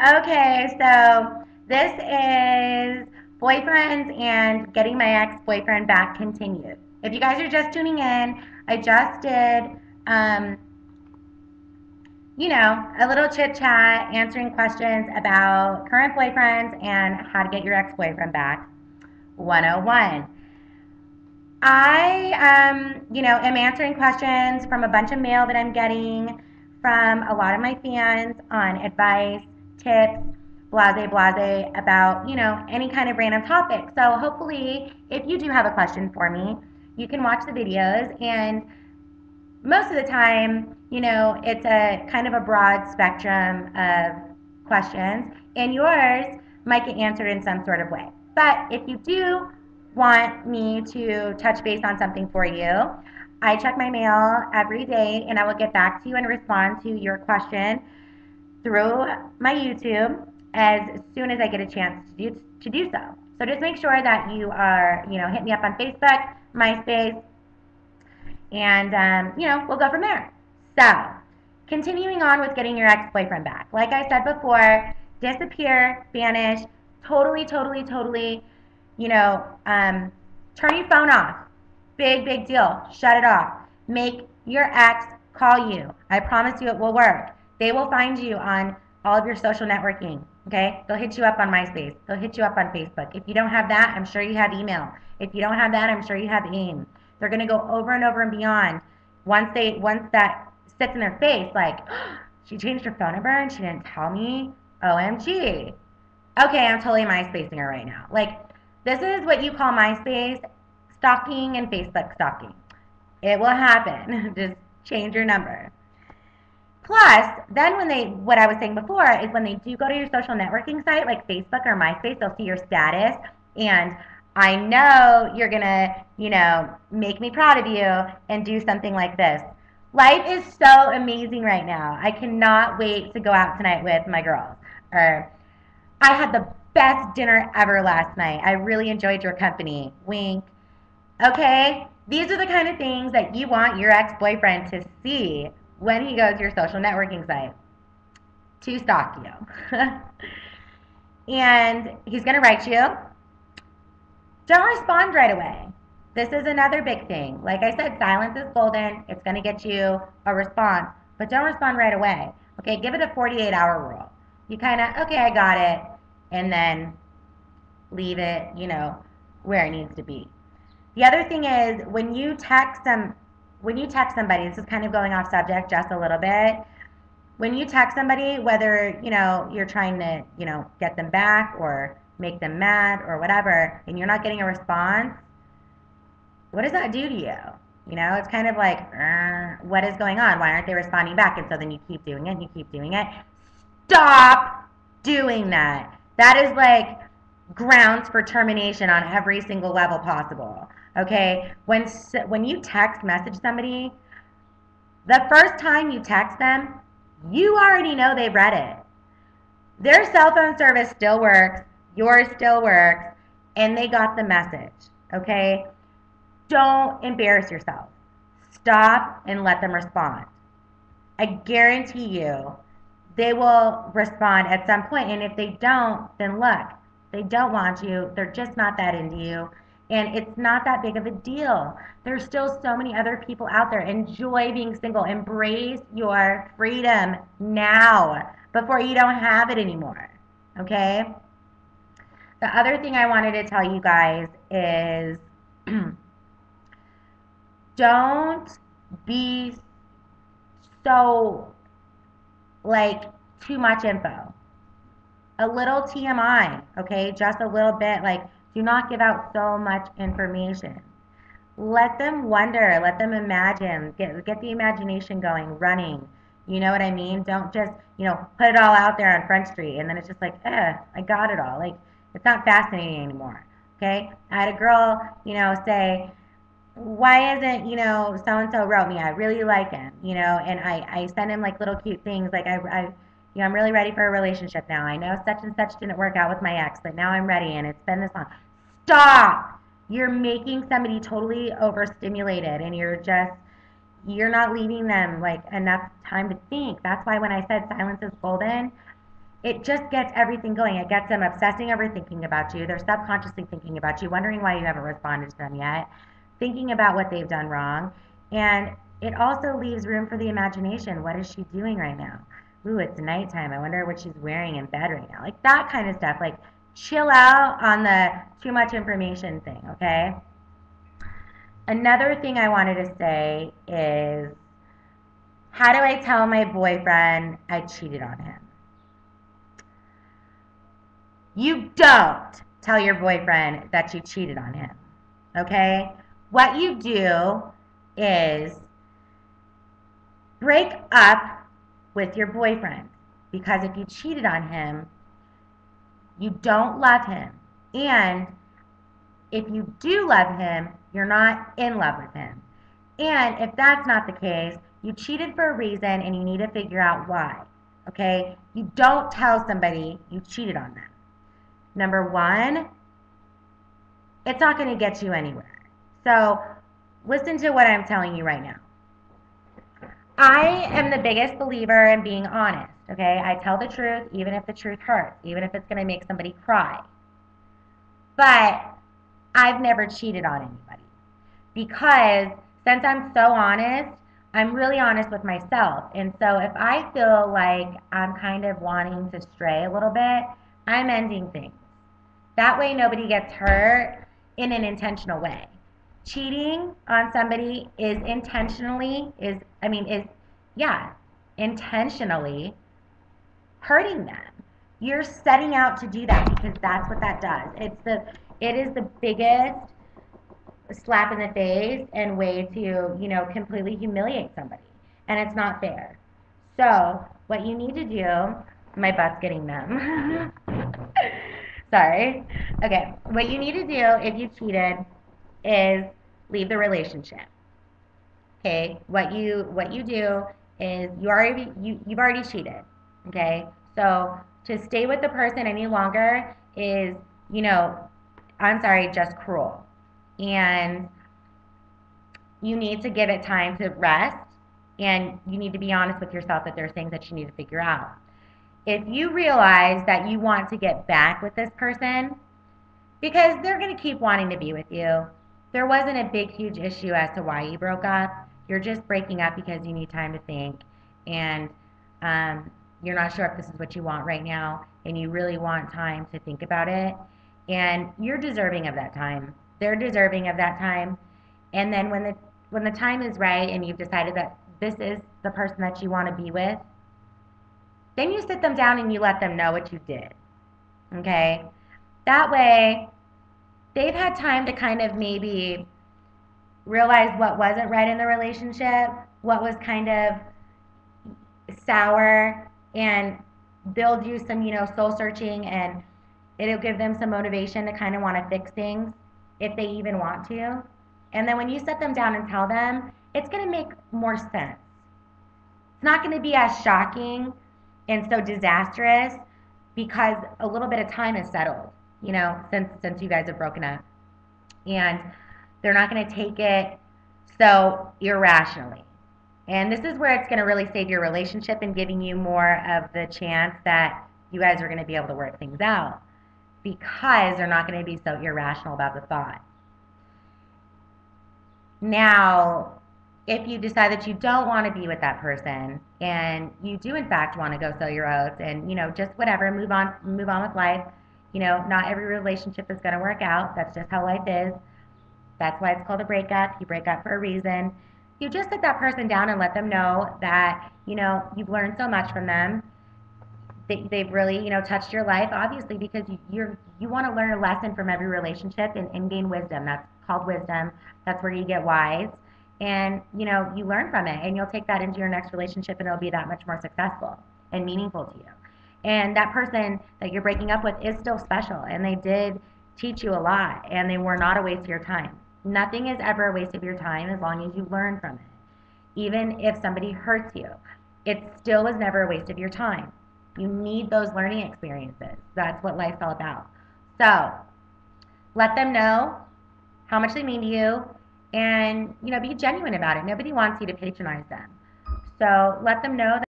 Okay, so this is boyfriends and getting my ex-boyfriend back continued. If you guys are just tuning in, I just did, um, a little chit chat answering questions about current boyfriends and how to get your ex-boyfriend back. 101. Am answering questions from a bunch of mail that I'm getting from a lot of my fans on advice, tips, blase about, any kind of random topic. So hopefully, if you do have a question for me, you can watch the videos. And most of the time, it's a kind of a broad spectrum of questions, and yours might get answered in some sort of way. But if you do want me to touch base on something for you, I check my mail every day and I will get back to you and respond to your question through my YouTube as soon as I get a chance to do so. So just make sure that you are, hit me up on Facebook, MySpace, and we'll go from there. So, continuing on with getting your ex-boyfriend back. Like I said before, disappear, vanish, totally, turn your phone off. Big deal. Shut it off. Make your ex call you. I promise you it will work. They will find you on all of your social networking. Okay? They'll hit you up on MySpace. They'll hit you up on Facebook. If you don't have that, I'm sure you have email. If you don't have that, I'm sure you have AIM. They're going to go over and over and beyond. Once that sits in their face, like, oh, she changed her phone number and she didn't tell me. OMG. Okay, I'm totally MySpacing her right now. Like, this is what you call MySpace stalking and Facebook stalking. It will happen. Just change your number. Plus, then what I was saying before is when they do go to your social networking site like Facebook or MySpace, they'll see your status, and I know you're gonna, make me proud of you and do something like this. Life is so amazing right now. I cannot wait to go out tonight with my girls. Or I had the best dinner ever last night. I really enjoyed your company. Wink. Okay? These are the kind of things that you want your ex-boyfriend to see when he goes to your social networking site to stalk you. And he's going to write you. Don't respond right away. This is another big thing. Like I said, silence is golden. It's going to get you a response, but don't respond right away. Okay, give it a 48-hour rule. You kind of, okay, I got it, and then leave it, where it needs to be. The other thing is when you text somebody, this is kind of going off subject just a little bit. When you text somebody, whether, you're trying to, get them back or make them mad or whatever, and you're not getting a response, what does that do to you? It's kind of like, what is going on? Why aren't they responding back? And so then you keep doing it and you keep doing it. Stop doing that. That is like grounds for termination on every single level possible. Okay? When you text message somebody, the first time you text them, you already know they've read it. Their cell phone service still works, yours still works, and they got the message. Okay? Don't embarrass yourself. Stop and let them respond. I guarantee you they will respond at some point, and if they don't, then look, they don't want you. They're just not that into you, and it's not that big of a deal. There's still so many other people out there. Enjoy being single. Embrace your freedom now before you don't have it anymore. Okay? The other thing I wanted to tell you guys is don't be so, like, too much info. A little TMI, okay? Just a little bit. Like, do not give out so much information. Let them wonder. Let them imagine. Get the imagination going, running. You know what I mean? Don't just, put it all out there on Front Street, and then it's just like, I got it all. Like, it's not fascinating anymore, okay? I had a girl, say, why isn't, so-and-so wrote me, I really like him, and I send him like little cute things, like I'm really ready for a relationship now. I know such and such didn't work out with my ex, but now I'm ready and it's been this long. Stop! You're making somebody totally overstimulated, and you're not leaving them like enough time to think. That's why when I said silence is golden, it just gets everything going. It gets them obsessing over thinking about you. They're subconsciously thinking about you, wondering why you haven't responded to them yet, thinking about what they've done wrong. And it also leaves room for the imagination. What is she doing right now? Ooh, it's nighttime. I wonder what she's wearing in bed right now. Like that kind of stuff. Like chill out on the too much information thing, okay? Another thing I wanted to say is, how do I tell my boyfriend I cheated on him? You don't tell your boyfriend that you cheated on him, okay? What you do is break up with your boyfriend, because if you cheated on him, you don't love him. And if you do love him, you're not in love with him. And if that's not the case, you cheated for a reason and you need to figure out why, okay? You don't tell somebody you cheated on them. Number one, it's not going to get you anywhere. So listen to what I'm telling you right now. I am the biggest believer in being honest, okay? I tell the truth even if the truth hurts, even if it's going to make somebody cry. But I've never cheated on anybody, because since I'm so honest, I'm really honest with myself. And so if I feel like I'm kind of wanting to stray a little bit, I'm ending things. That way nobody gets hurt in an intentional way. Cheating on somebody is intentionally hurting them. You're setting out to do that because that's what that does. It is the biggest slap in the face and way to, completely humiliate somebody. And it's not fair. So what you need to do, my butt's getting numb. Sorry. Okay. What you need to do if you cheated is leave the relationship. Okay. What you do is you've already cheated. Okay. So to stay with the person any longer is, I'm sorry, just cruel. And you need to give it time to rest, and you need to be honest with yourself that there are things that you need to figure out. If you realize that you want to get back with this person, because they're going to keep wanting to be with you, there wasn't a big, huge issue as to why you broke up. You're just breaking up because you need time to think, and you're not sure if this is what you want right now, and you really want time to think about it, and you're deserving of that time. They're deserving of that time. And then when the time is right and you've decided that this is the person that you want to be with, then you sit them down and you let them know what you did. Okay? That way, they've had time to kind of maybe realize what wasn't right in the relationship, what was kind of sour, and they'll do some, soul searching, and it'll give them some motivation to kind of want to fix things if they even want to. And then when you sit them down and tell them, it's going to make more sense. It's not going to be as shocking and so disastrous because a little bit of time has settled, since you guys have broken up. And they're not going to take it so irrationally. And this is where it's going to really save your relationship and giving you more of the chance that you guys are going to be able to work things out, because they're not going to be so irrational about the thought. Now, if you decide that you don't want to be with that person and you do in fact want to go sell your oats and just whatever, move on with life. Not every relationship is going to work out. That's just how life is. That's why it's called a breakup. You break up for a reason. You just sit that person down and let them know that you've learned so much from them. They've really touched your life, obviously, because you want to learn a lesson from every relationship and gain wisdom. That's called wisdom. That's where you get wise, and you learn from it, and you'll take that into your next relationship, and it'll be that much more successful and meaningful to you. And that person that you're breaking up with is still special, and they did teach you a lot, and they were not a waste of your time. Nothing is ever a waste of your time as long as you learn from it. Even if somebody hurts you, it still was never a waste of your time. You need those learning experiences. That's what life's all about. So let them know how much they mean to you, and be genuine about it. Nobody wants you to patronize them. So let them know that